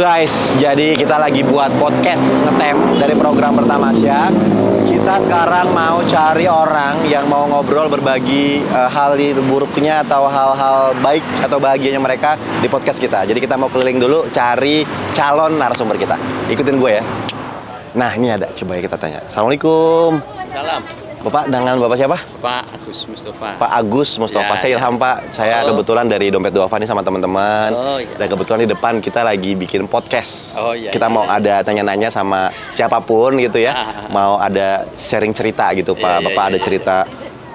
guys, jadi kita lagi buat podcast ngetem dari program Pertama Sya. Kita sekarang mau cari orang yang mau ngobrol berbagi hal buruknya atau hal-hal baik atau bahagianya mereka di podcast kita. Jadi kita mau keliling dulu cari calon narasumber kita. Ikutin gue ya. Nah ini ada, coba ya kita tanya. Assalamualaikum. Salam. Bapak dengan Bapak siapa? Pak Agus Mustafa. Pak Agus Mustafa. Ya, Saya Ilham Pak. Saya kebetulan dari Dompet Duafa nih sama teman-teman. Oh, iya. Dan kebetulan di depan kita lagi bikin podcast. Oh, iya, kita iya, mau ada tanya-nanya sama siapapun gitu ya. Mau ada sharing cerita gitu Pak. Bapak ada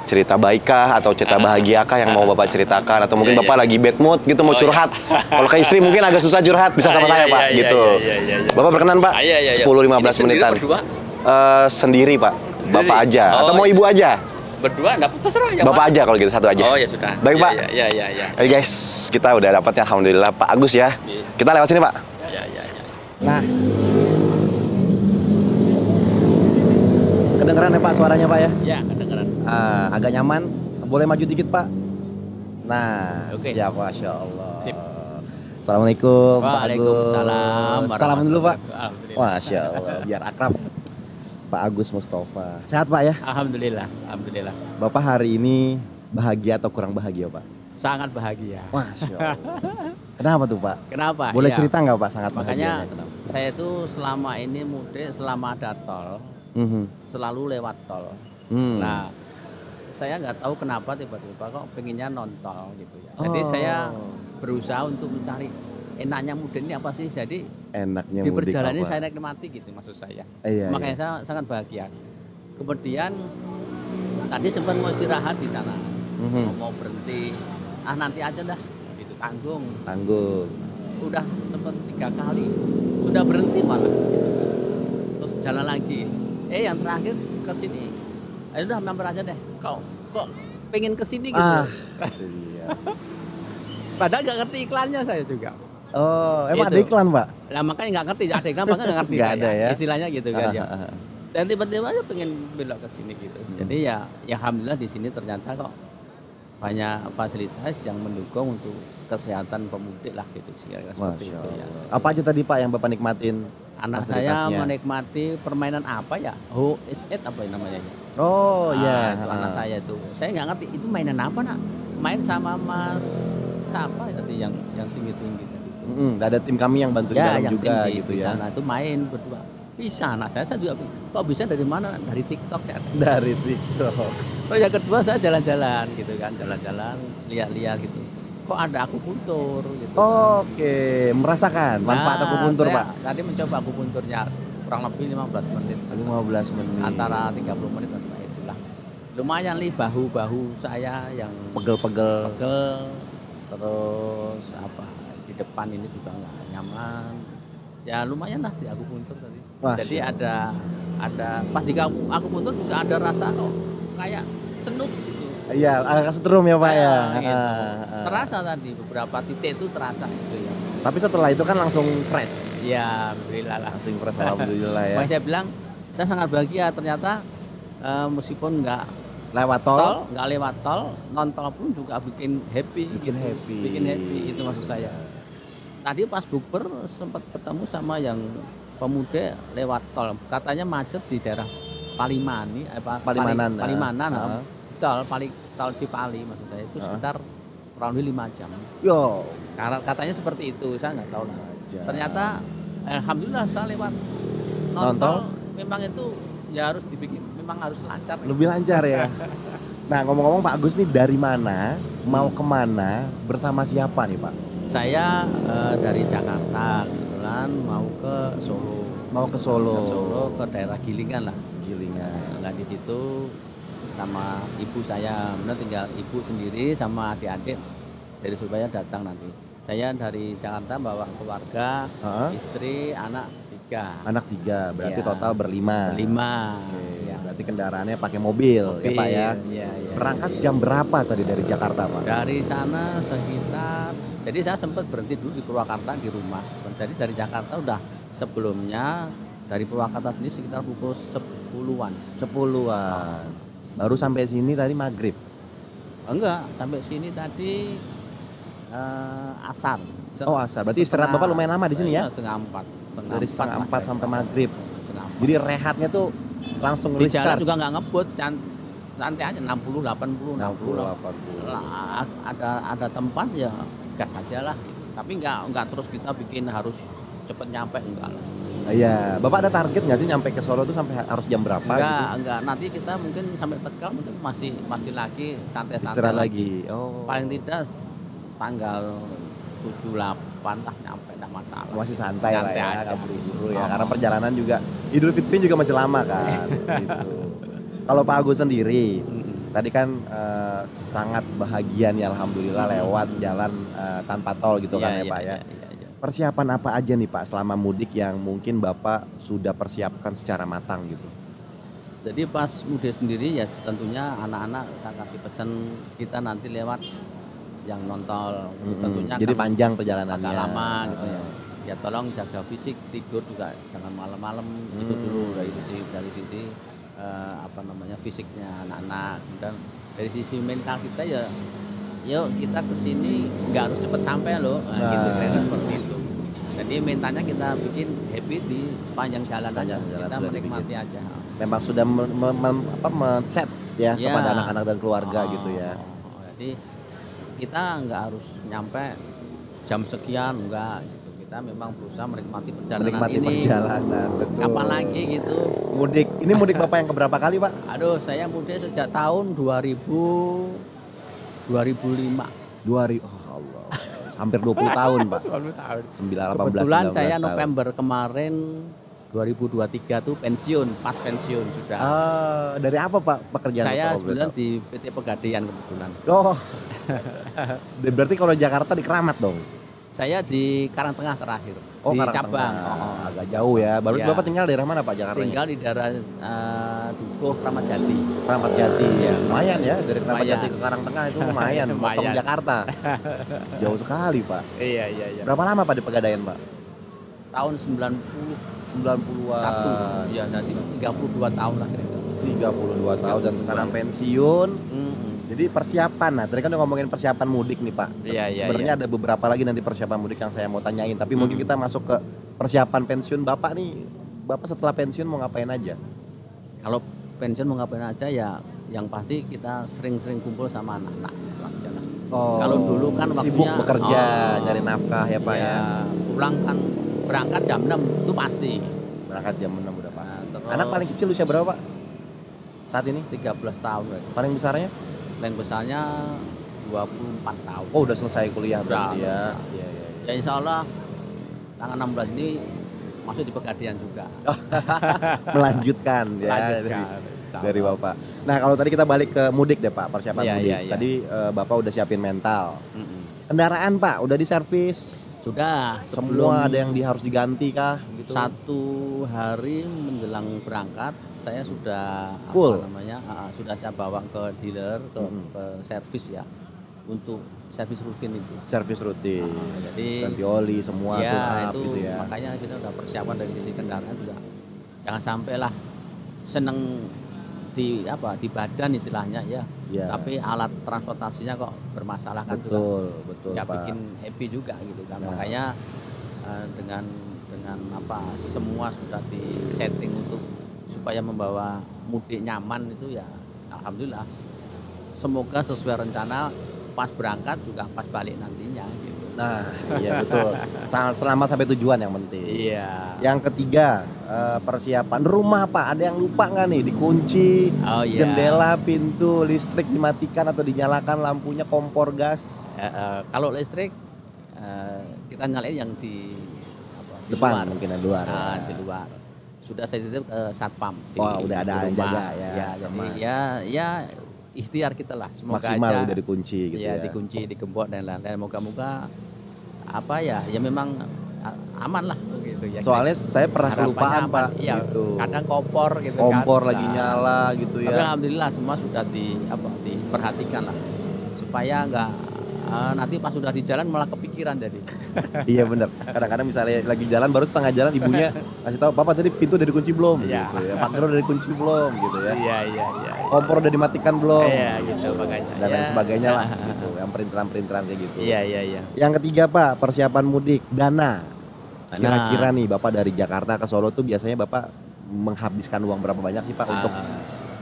cerita baikkah atau cerita bahagiakah yang mau Bapak ceritakan, atau mungkin Bapak lagi bad mood gitu mau curhat. Kalau ke istri mungkin agak susah curhat, bisa sama saya Pak gitu. Bapak berkenan Pak? 10-15 menitan. Sendiri Pak. Bapak aja atau mau ibu aja? Berdua enggak terserah ya. Bapak aja kalau gitu, satu aja. Oh ya sudah. Baik Pak. Iya. Oke guys, kita udah dapat ya alhamdulillah Pak Agus ya. Kita lewat sini Pak. Iya. Nah. Kedengeran ya Pak suaranya Pak ya? Iya, kedengeran. Agak nyaman. Boleh maju dikit Pak. Nah, Oke. siap Masya Allah. Sip. Assalamualaikum Pak Agus. Waalaikumsalam. Salam dulu Pak. Alhamdulillah. Masya Allah, biar akrab. Pak Agus Mustafa. Sehat Pak ya? Alhamdulillah. Bapak hari ini bahagia atau kurang bahagia Pak? Sangat bahagia. Masya Allah. Kenapa tuh Pak? Kenapa? Boleh Ya, cerita nggak Pak sangat makanya bahagianya kenapa? saya tuh selama ini mudik, selama ada tol, selalu lewat tol. Nah, saya nggak tahu kenapa tiba-tiba kok pengennya non-tol gitu ya. Jadi saya berusaha untuk mencari enaknya mudik ini apa sih. Jadi Enaknya di mudik perjalanan apa? saya nikmati gitu maksud saya. Iya, Makanya saya sangat bahagia. Kemudian tadi sempat mau istirahat di sana, mau berhenti. Nanti aja dah, gitu tanggung. Udah sempat 3 kali, sudah berhenti malah. Gitu. Terus jalan lagi. Yang terakhir ke sini, ayo udah mampir aja deh. Kok pengen ke sini gitu. Itu dia. Padahal nggak ngerti iklannya saya juga. Oh, emang Gitu. ada iklan Pak? Lah makanya nggak ngerti, ada iklan apa nggak ngerti Nggak saya. ada ya? Istilahnya gitu kan ya. Dan tiba-tiba aja pengen belok ke sini gitu. Jadi ya alhamdulillah di sini ternyata kok banyak fasilitas yang mendukung untuk kesehatan pemudik lah gitu sih seperti itu ya. Apa aja tadi Pak yang Bapak nikmatin? Anak saya fasilitasnya? menikmati permainan apa ya? Who is it apa namanya? Oh iya. Itu anak saya tuh. Saya nggak ngerti itu mainan apa nak? Main sama Mas siapa tadi yang tinggi-tinggi tadi itu. Ada tim kami yang bantu di Ya, dalam yang juga tinggi gitu di ya. sana itu main berdua. Bisa anak saya juga kok bisa dari mana? Dari TikTok ya. Dari TikTok. Oh yang kedua saya jalan-jalan gitu kan, jalan-jalan, lihat-lihat gitu. Kok ada akupuntur gitu. Oke, merasakan manfaat akupuntur saya Pak. Tadi mencoba akupunturnya kurang lebih 15 menit. 15 menit. Antara 30 menit atau itulah. Lumayan nih bahu-bahu saya yang Pegel-pegel. pegel. Terus apa di depan ini juga nggak nyaman. Ya lumayan lah di akupuntur tadi. Masya Jadi ada pas di akupuntur juga ada rasa kok kayak cenup gitu. Iya, agak setrum ya Pak ya. Gitu. Terasa tadi beberapa titik itu terasa gitu ya. Tapi setelah itu kan langsung fresh. Ya, alhamdulillah lah. Langsung fresh alhamdulillah ya. Makanya saya bilang saya sangat bahagia ternyata meskipun nggak Lewat tol. nggak lewat tol, non tol pun juga bikin happy. Bikin happy. Bikin happy itu maksud saya. Tadi pas bukber sempat ketemu sama yang pemuda lewat tol. Katanya macet di daerah Palimani, Palimanan. Palimanan. Di tol Cipali maksud saya itu sekitar kurang lebih 5 jam. Yo. Karena katanya seperti itu, saya nggak tahu lah. Aja. Ternyata alhamdulillah saya lewat non Non-tol. tol memang itu ya harus dibikin, memang harus lancar. Lebih lancar ya. Nah ngomong-ngomong Pak Agus nih dari mana, mau kemana, bersama siapa nih Pak? Saya dari Jakarta kebetulan mau ke Solo. Mau ke Solo. Ke Solo ke daerah Gilingan lah. Gilingan. Nah di situ sama ibu saya, benar tinggal ibu sendiri sama adik-adik dari Surabaya datang nanti. Saya dari Jakarta bawa keluarga, istri, anak 3. Anak 3, berarti Ya. total berlima. Oke, Ya. Berarti kendaraannya pakai mobil, ya Pak ya. Iya. Berangkat jam berapa tadi dari Jakarta Pak? Dari sana sekitar, jadi saya sempat berhenti dulu di Purwakarta di rumah. Jadi dari Jakarta udah sebelumnya dari Purwakarta sendiri sekitar pukul 10-an. 10-an. Baru sampai sini tadi maghrib. Enggak, sampai sini tadi asar. Oh asar, berarti istirahat Bapak lumayan lama di sini ya? Setengah 4. Dari setengah 4 sampai maghrib. Setengah 4. Jadi rehatnya tuh langsung Di jalan recharge. juga nggak ngebut, santai aja 60, 80, 60, 60. 80. Lah, ada tempat ya gas aja lah. Tapi nggak terus kita bikin harus cepet nyampe, enggak lah. Iya, Bapak ada target nggak sih nyampe ke Solo tuh sampai harus jam berapa? Enggak. Nanti kita mungkin sampai Tegal mungkin masih lagi santai-santai Istirahat lagi. Oh. Paling tidak tanggal 7, 8 lah nyampe, enggak masalah. Masih santai lah ya, aja. nggak buru-buru ya. Karena perjalanan juga Idul Fitri juga masih lama kan. Gitu. Kalau Pak Agus sendiri, tadi kan sangat bahagia nih alhamdulillah lewat jalan tanpa tol gitu kan ya Pak ya. Persiapan apa aja nih Pak selama mudik yang mungkin Bapak sudah persiapkan secara matang gitu? Jadi pas mudik sendiri ya tentunya anak-anak saya kasih pesan kita nanti lewat yang non-tol. Tentunya jadi kan panjang perjalanannya. agak lama gitu ya. Ya tolong jaga fisik, tidur juga jangan malam-malam itu dulu dari sisi fisiknya anak-anak. Dan dari sisi mental kita ya yuk kita kesini nggak harus cepat sampai loh, gitu kira seperti itu. Jadi mentalnya kita bikin happy di sepanjang jalan aja, kita menikmati aja. Memang sudah men-set ya kepada anak-anak dan keluarga gitu ya. Jadi kita nggak harus nyampe jam sekian, enggak gitu. Kita memang berusaha menikmati perjalanan Betul. Kapan lagi gitu. Mudik, ini mudik Bapak yang keberapa kali Pak? Aduh, saya mudik sejak tahun 2005. 2000, oh Allah, hampir 20 tahun Pak. 20 tahun. 18, Kebetulan 19 saya tahun. November kemarin 2023 tuh pensiun, pas pensiun sudah. Dari apa Pak pekerjaan Saya Bapak? sebenarnya di PT Pegadaian kebetulan. Oh, berarti kalau Jakarta di Keramat dong? Saya di Karangtengah terakhir, di cabang. Agak jauh ya. Baru Ya. Bapak tinggal daerah mana Pak Jakarta? Tinggal di daerah Dukuh, Kramat Jati. Kramat Jati. Ya. Lumayan ya dari Kramat Lumayan. Jati ke Karangtengah itu lumayan. Potong Jakarta. Jauh sekali Pak. Iya. Berapa lama Pak di Pegadaian Pak? Tahun 90-an. Ya, nanti 32 tahun lah kira-kira. 32 tahun dan sekarang pensiun. Jadi persiapan, nah tadi kan udah ngomongin persiapan mudik nih Pak. Sebenarnya ada beberapa lagi nanti persiapan mudik yang saya mau tanyain. Tapi mungkin kita masuk ke persiapan pensiun Bapak nih. Bapak setelah pensiun mau ngapain aja? Kalau pensiun mau ngapain aja ya, yang pasti kita sering-sering kumpul sama anak-anak. Kalau dulu kan waktunya sibuk bekerja, nyari nafkah ya Pak ya. Pulang kan berangkat jam 6 itu pasti. Berangkat jam 6 udah pasti. Terus Anak paling kecil usia berapa Pak? Saat ini? 13 tahun. Paling besarnya? Paling besarnya 24 tahun. Oh udah selesai kuliah berarti ya. Ya insya Allah tanggal 16 ini masuk di Pegadaian juga. Melanjutkan ya. Dari Bapak. Nah kalau tadi kita balik ke mudik deh Pak, persiapan mudik. Tadi Bapak udah siapin mental. Kendaraan Pak udah diservis? Sudah. Semua ada yang harus diganti kah? Gitu? 1 hari menjelang berangkat saya sudah full. Sudah saya bawa ke dealer ke servis ya, untuk servis rutin itu. Servis rutin. Jadi ganti oli semua ya, itu gitu ya. Makanya kita udah persiapan dari sisi kendaraan juga. Jangan sampailah seneng di badan istilahnya ya. Tapi alat transportasinya kok bermasalah kan. Betul ya Pak. bikin happy juga gitu kan. Makanya dengan semua sudah di setting untuk supaya membawa mudik nyaman itu ya alhamdulillah. Semoga sesuai rencana pas berangkat juga pas balik nantinya gitu. Nah, iya betul. Selama sampai tujuan yang penting. Iya. Yang ketiga, persiapan rumah Pak. Ada yang lupa nggak nih? Dikunci, jendela, pintu, listrik dimatikan atau dinyalakan, lampunya, kompor gas. Kalau listrik kita nyalain yang di depan, luar. mungkin di luar. Di luar. Sudah saya titip ke satpam. Udah ada yang jaga ya. Jadi ya ikhtiar kita lah. Semoga maksimal aja, udah dikunci gitu ya. Dikunci, digembok dan lain-lain. Moga-moga ya memang aman lah gitu ya. Soalnya saya pernah kelupaan Pak. Iya, gitu. Kadang kompor gitu kompor kan. lagi nyala gitu ya. Tapi alhamdulillah semua sudah diperhatikan lah supaya nggak nanti pas sudah di jalan malah kepikiran jadi. Iya bener, kadang-kadang misalnya lagi jalan baru setengah jalan ibunya kasih tahu, papa tadi pintu udah dikunci belum? Iya. Gitu ya. Pagar udah dikunci belum? Gitu ya. Iya. Kompor udah dimatikan belum? Iya gitu makanya. Dan lain sebagainya lah gitu, yang perintilan-perintilan kayak gitu. Iya. Yang ketiga Pak, persiapan mudik, dana. Kira-kira nih Bapak dari Jakarta ke Solo tuh biasanya Bapak menghabiskan uang berapa banyak sih Pak untuk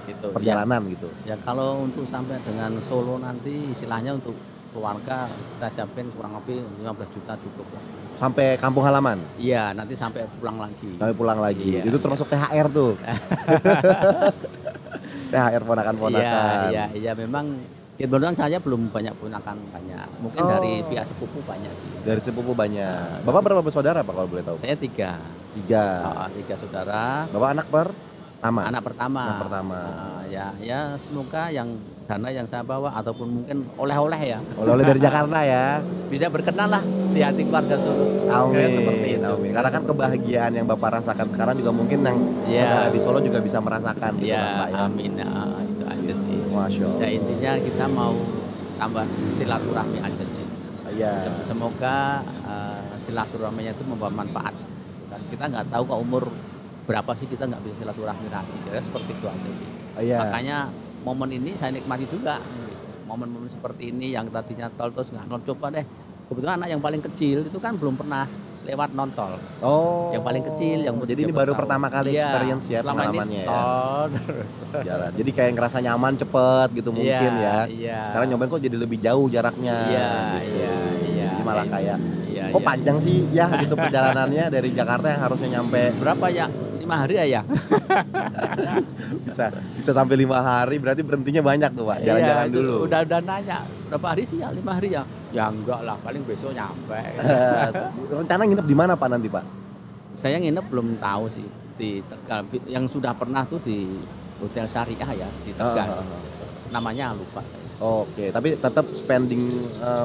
gitu. perjalanan gitu? Ya kalau untuk sampai dengan Solo nanti istilahnya untuk keluarga kita siapin kurang lebih 15 juta cukup lah. Sampai kampung halaman? Iya, nanti sampai pulang lagi. Sampai pulang lagi. Iya, itu termasuk THR tuh. THR ponakan-ponakan. Iya, memang kebetulan saya belum banyak ponakan banyak. Mungkin dari pihak sepupu banyak sih. Dari sepupu banyak. Bapak berapa bersaudara Pak kalau boleh tahu? Saya 3. 3 saudara. Bapak anak pertama? Anak pertama. Ya semoga yang dana yang saya bawa ataupun mungkin oleh-oleh ya. Oleh-oleh dari Jakarta ya. Bisa berkenan lah di hati keluarga Solo. Amin. Seperti itu. Amin. Karena kan kebahagiaan yang Bapak rasakan sekarang juga mungkin yang saudara di Solo juga bisa merasakan gitu kan Pak ya. Amin. Itu aja sih. Masya Allah. Ya intinya kita mau tambah silaturahmi aja sih. Iya. Semoga silaturahminya itu membawa manfaat. Dan kita nggak tahu ke umur berapa sih kita nggak bisa silaturahmi lagi. Jadi seperti itu aja sih. Iya. Makanya momen ini saya nikmati juga. Momen-momen seperti ini yang tadinya tol terus nggak nonton, coba deh. Kebetulan anak yang paling kecil itu kan belum pernah lewat non-tol. Yang paling kecil yang jadi ini baru pertama kali experience ya pengalamannya ya. Tol terus. Jalan. Jadi kayak ngerasa nyaman cepet gitu mungkin ya. Sekarang nyobain kok jadi lebih jauh jaraknya. Iya. Jadi malah kayak kok panjang sih ya gitu perjalanannya dari Jakarta yang harusnya nyampe berapa ya? 5 hari ya? bisa sampai 5 hari, berarti berhentinya banyak tuh Pak, jalan-jalan dulu. Udah nanya, berapa hari sih ya? 5 hari ya? Ya enggak lah, paling besok nyampe. Rencana nginep di mana Pak nanti Pak? Saya nginep belum tahu sih, di Tegal. Yang sudah pernah tuh di Hotel Syariah ya, di Tegal. Namanya lupa saya. Oke, tapi tetap spending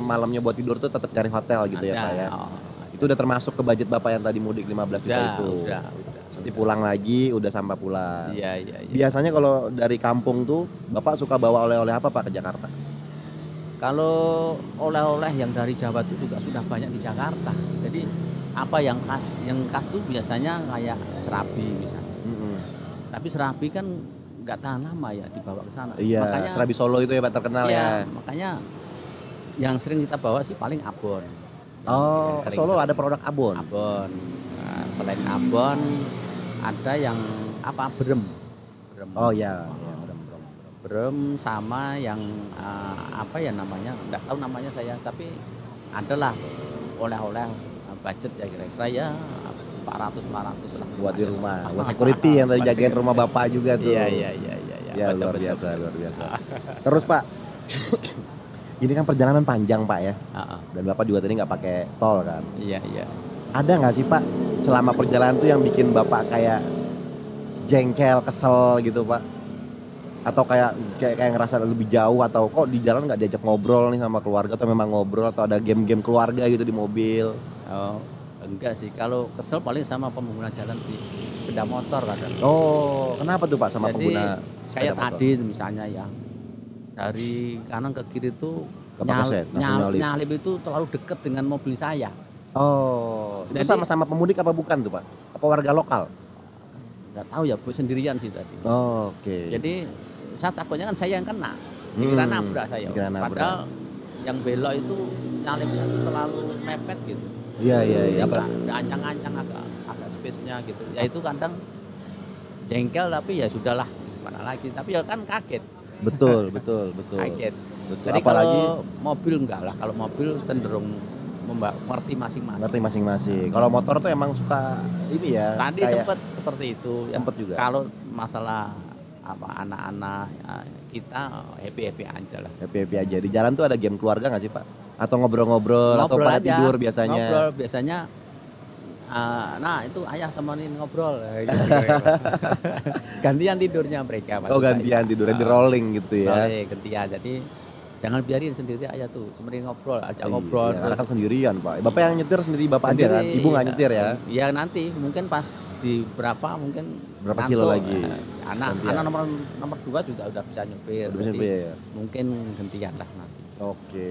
malamnya buat tidur tuh tetap cari hotel gitu ya Pak ya? Itu udah termasuk ke budget Bapak yang tadi mudik 15 juta itu? Udah. Nanti pulang lagi udah sampai pulang. Iya. Biasanya kalau dari kampung tuh Bapak suka bawa oleh-oleh apa Pak ke Jakarta? Kalau oleh-oleh yang dari Jawa itu juga sudah banyak di Jakarta. Jadi apa yang khas? Yang khas tuh biasanya kayak serabi misalnya. Tapi serabi kan nggak tahan lama ya dibawa ke sana. Iya. Makanya serabi Solo itu ya Pak terkenal ya. Makanya yang sering kita bawa sih paling abon. Solo ada produk abon. Abon. Nah, selain abon ada yang brem. Oh iya, Brem sama yang apa ya namanya, nggak tahu namanya saya, tapi adalah oleh-oleh budget ya kira-kira ya 400 lah buat di rumah, buat security yang tadi jagain rumah Bapak juga tuh. Iya. Ya luar biasa. Terus Pak, ini kan perjalanan panjang Pak ya. Dan Bapak juga tadi nggak pakai tol kan? Iya. Ada nggak sih Pak selama perjalanan tuh yang bikin Bapak kayak jengkel, kesel gitu Pak? Atau kayak ngerasa lebih jauh, atau kok di jalan nggak diajak ngobrol nih sama keluarga, atau memang ngobrol, atau ada game-game keluarga gitu di mobil? Enggak sih, kalau kesel paling sama pengguna jalan sih, sepeda motor kadang. Kenapa tuh Pak sama pengguna sepeda kayak motor? Tadi misalnya ya, dari kanan ke kiri tuh nyalip itu terlalu dekat dengan mobil saya. Itu sama-sama pemudik apa bukan tuh Pak? Apa warga lokal? Nggak tahu ya, sendirian sih tadi. Oke. Jadi saya takutnya kan saya yang kena, dikira nabrak saya. Padahal yang belok itu nyalipnya itu terlalu mepet gitu. Iya. Ada ancang-ancang agak space-nya gitu. Ya itu kadang jengkel, tapi ya sudahlah, gimana lagi. Tapi ya kan kaget. Betul. Kaget. Betul. Jadi apalagi kalau mobil enggak lah, kalau mobil cenderung mengerti masing-masing. Kalau motor tuh emang suka ini ya. Tadi sempat seperti itu. Sempat juga. Kalau masalah anak-anak kita happy aja lah. Happy aja. Di jalan tuh ada game keluarga nggak sih Pak? Atau ngobrol atau pada aja. tidur biasanya? Ngobrol biasanya. Nah itu ayah temenin ngobrol. Gantian tidurnya mereka. Gantian tidurnya di rolling gitu ya? Gantian. Jadi jangan biarin sendiri ayah tuh, temenin ngobrol, ajak ngobrol. Karena kan sendirian Pak. Bapak yang nyetir sendiri Bapak sendiri, aja kan? Ibu nggak nyetir ya? Ya nanti mungkin pas di berapa kilo lagi? Anak nomor 2 juga udah bisa nyupir. Ya? Mungkin gantian lah nanti. Oke.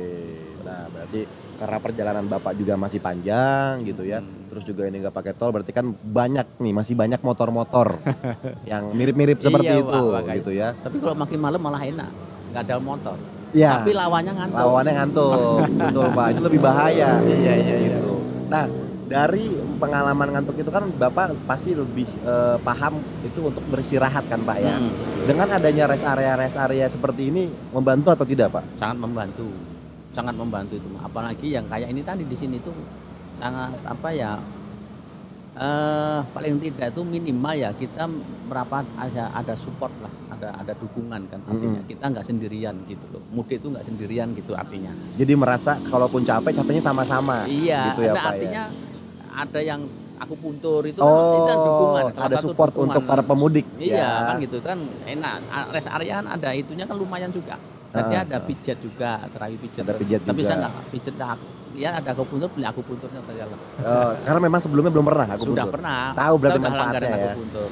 Nah, berarti karena perjalanan Bapak juga masih panjang gitu ya. Terus juga ini nggak pakai tol, berarti kan banyak nih, masih banyak motor-motor yang mirip-mirip seperti Iya, itu Pak, gitu ya. tapi kalau makin malam malah enak, nggak ada motor. Iya. Tapi lawannya ngantuk. Lawannya ngantuk, betul Pak. Itu lebih bahaya. Iya. Gitu. Nah, dari pengalaman ngantuk itu kan Bapak pasti lebih paham itu untuk beristirahat kan Pak ya. Dengan adanya rest area seperti ini membantu atau tidak Pak? Sangat membantu itu. Apalagi yang kayak ini tadi di sini tuh sangat apa ya? Paling tidak itu minimal ya kita berapa ada support lah, ada dukungan kan, artinya kita nggak sendirian gitu loh, mudik itu nggak sendirian gitu artinya. Jadi merasa kalaupun capeknya sama-sama. Iya, gitu ya, Pak, artinya ada yang aku puntur itu oh, itu dukungan, ada support dukungan untuk para pemudik. Iya ya. kan gitu kan enak, rest area kan ada itunya kan lumayan juga. Tadi ada pijat juga, terapi pijat. Ada pijat tapi juga. saya nggak pijat ya ada akupuntur, beli akupunturnya saja lah. Karena memang sebelumnya belum pernah akupuntur. Sudah pernah. Tahu berarti saya manfaatnya ya. Akupuntur.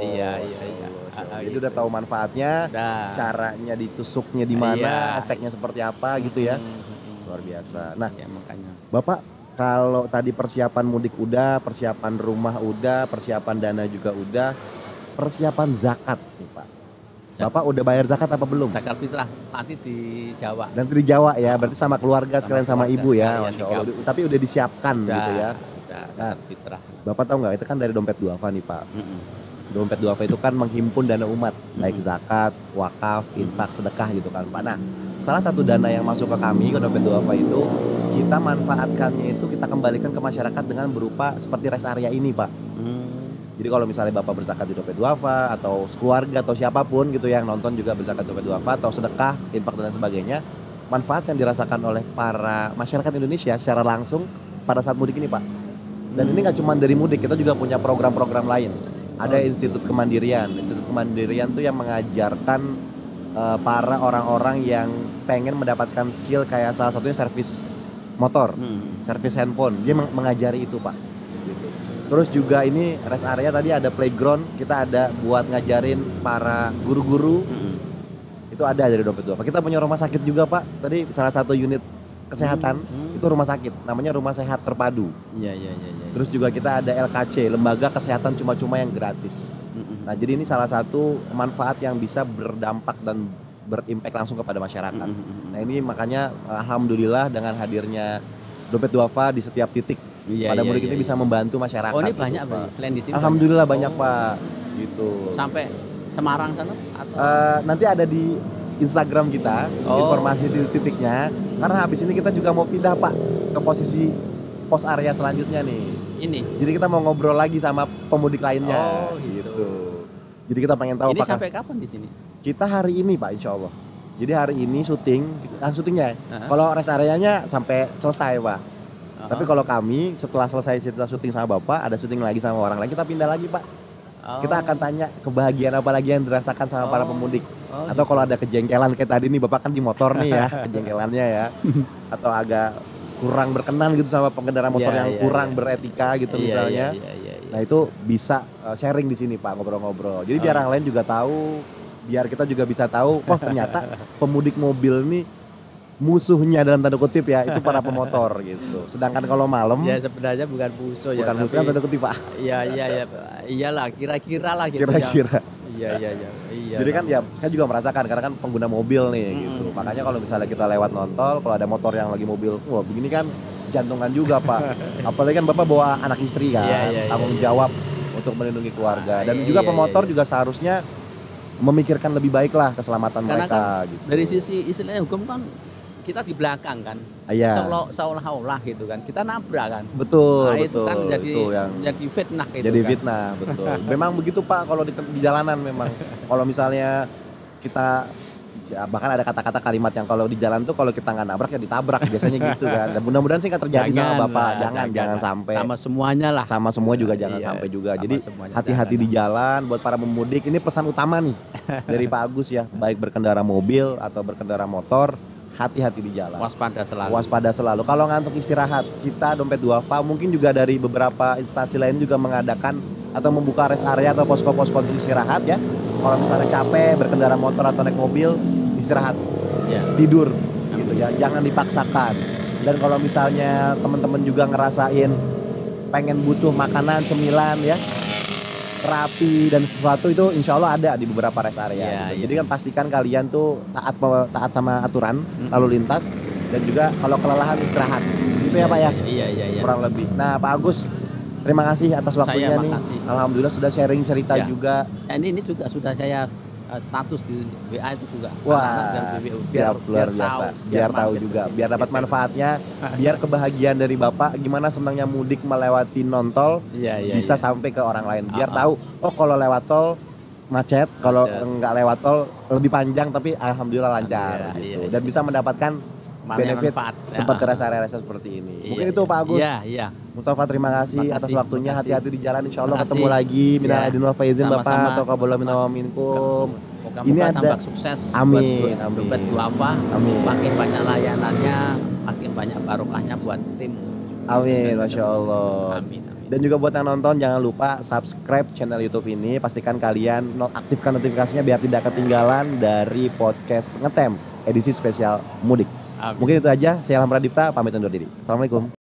Iya. Jadi gitu. udah tahu manfaatnya, caranya ditusuknya di mana, efeknya seperti apa gitu ya. Luar biasa. Nah, ya, makanya. Bapak kalau tadi persiapan mudik udah, persiapan rumah udah, persiapan dana juga udah, persiapan zakat nih Pak. Bapak udah bayar zakat apa belum? Zakat fitrah nanti di Jawa. Nanti di Jawa ya, berarti sama keluarga sekalian sama ibu ya, Masya Allah. Tapi udah disiapkan gitu ya. Nah, fitrah. Bapak tahu nggak itu kan dari dompet duafa nih Pak. Dompet duafa itu kan menghimpun dana umat, baik zakat, wakaf, infak, sedekah gitu kan Pak. Nah, salah satu dana yang masuk ke kami ke dompet duafa itu kita manfaatkannya itu kita kembalikan ke masyarakat dengan berupa seperti rest area ini Pak. Jadi kalau misalnya Bapak berzakat di dompet duafa atau keluarga atau siapapun gitu yang nonton juga berzakat di dompet duafa atau sedekah, infak dan sebagainya, manfaat yang dirasakan oleh para masyarakat Indonesia secara langsung pada saat mudik ini Pak. Dan ini nggak cuma dari mudik, kita juga punya program-program lain. Ada Institut Kemandirian. Institut Kemandirian tuh yang mengajarkan para orang-orang yang pengen mendapatkan skill kayak salah satunya servis motor, servis handphone. Dia mengajari itu Pak. Terus juga ini rest area tadi ada playground, kita ada buat ngajarin para guru-guru. Itu ada dari dompet duafa. Kita punya rumah sakit juga Pak. Tadi salah satu unit kesehatan itu rumah sakit, namanya Rumah Sehat Terpadu. Iya. Terus juga kita ada LKC, Lembaga Kesehatan Cuma-Cuma yang gratis. Nah, jadi ini salah satu manfaat yang bisa berdampak dan berimpact langsung kepada masyarakat. Nah, ini makanya alhamdulillah dengan hadirnya dompet duafa di setiap titik pada mudik ini bisa membantu masyarakat. Oh, ini gitu, banyak Pak. selain di sini. Alhamdulillah banyak Pak. Gitu. Sampai Semarang sana atau nanti ada di Instagram kita informasi titik-titiknya. Karena habis ini kita juga mau pindah Pak ke posisi pos area selanjutnya nih. Ini. Jadi kita mau ngobrol lagi sama pemudik lainnya. Oh, gitu. Jadi kita pengen tahu ini sampai kapan di sini? Kita hari ini Pak, insya Allah. Jadi hari ini syutingnya. Kalau rest areanya sampai selesai Pak. Tapi kalau kami setelah selesai kita syuting sama Bapak, ada syuting lagi sama orang lain, kita pindah lagi Pak. Kita akan tanya kebahagiaan apa lagi yang dirasakan sama para pemudik. Atau kalau ada kejengkelan kayak tadi nih, Bapak kan di motor nih ya, kejengkelannya ya. Atau agak kurang berkenan gitu sama pengendara motor yang kurang beretika gitu misalnya. Nah itu bisa sharing di sini Pak, ngobrol-ngobrol. Jadi biar orang lain juga tahu, biar kita juga bisa tahu, oh ternyata pemudik mobil nih musuhnya dalam tanda kutip ya, itu para pemotor gitu. Sedangkan kalau malam ya sebenarnya bukan musuh ya. Bukan musuh tanda kutip Pak. Iyalah kira-kira lah gitu. Kira-kira. Iya. Jadi kan ya saya juga merasakan karena kan pengguna mobil nih gitu. Makanya kalau misalnya kita lewat nontol, kalau ada motor yang lagi mobil, wah begini kan jantungan juga Pak. Apalagi kan Bapak bawa anak istri kan, tanggung jawab untuk melindungi keluarga. Dan juga pemotor juga seharusnya memikirkan lebih baik lah keselamatan karena mereka kan gitu. Dari sisi istilahnya hukum kan kita di belakang kan, seolah-olah gitu kan, kita nabrak kan. Betul, nah, betul. Itu kan yang jadi fitnah gitu. Jadi kan. fitnah, betul. Memang begitu Pak kalau di jalanan memang. Kalau misalnya kita bahkan ada kata-kata kalimat yang kalau di jalan tuh kalau kita nggak nabrak ya ditabrak biasanya gitu kan. Dan mudah-mudahan sih nggak terjadi sama Bapak. Jangan sampai. Sama semuanya lah. Sama semua juga jangan sampai juga. Jadi hati-hati di jalan buat para pemudik. Ini pesan utama nih dari Pak Agus ya. Baik berkendara mobil atau berkendara motor. Hati-hati di jalan. Waspada selalu. Kalau ngantuk istirahat, kita dompet duafa mungkin juga dari beberapa instansi lain juga mengadakan atau membuka rest area atau posko-posko untuk istirahat ya. Kalau misalnya capek berkendara motor atau naik mobil, istirahat. Tidur. ya. Jangan dipaksakan. Dan kalau misalnya teman-teman juga ngerasain pengen butuh makanan, cemilan ya, rapi dan sesuatu itu insya Allah ada di beberapa rest area. Gitu. Jadi kan pastikan kalian tuh taat sama aturan lalu lintas dan juga kalau kelelahan istirahat. Gitu ya Pak ya? Iya. Kurang lebih. Nah Pak Agus, terima kasih atas waktunya nih. Alhamdulillah sudah sharing cerita juga. Ya, ini juga sudah saya status di WA itu juga. Wah, siap luar biasa. Biar tahu juga, biar dapat manfaatnya, biar kebahagiaan dari Bapak gimana senangnya mudik melewati non-tol bisa sampai ke orang lain. Biar tahu, oh kalau lewat tol macet, kalau nggak lewat tol lebih panjang tapi alhamdulillah lancar gitu. Dan bisa mendapatkan benefit sempat ke rest-area seperti ini. Mungkin itu Pak Agus. Iya. Mustafa terima kasih atas waktunya. Hati-hati di jalan. Insya Allah ketemu lagi. Minal aidin wal faizin Bapak. Atau kabola minal minkum. Ini ada sukses. Amin. Buat duafa. Amin. Makin banyak layanannya, makin banyak barokahnya buat tim. Amin. Masya Allah. Amin. Dan juga buat yang nonton jangan lupa subscribe channel YouTube ini. Pastikan kalian aktifkan notifikasinya biar tidak ketinggalan dari podcast Ngetem edisi spesial mudik. Mungkin itu aja. Saya Ilham Pradipta, pamit undur diri. Assalamualaikum.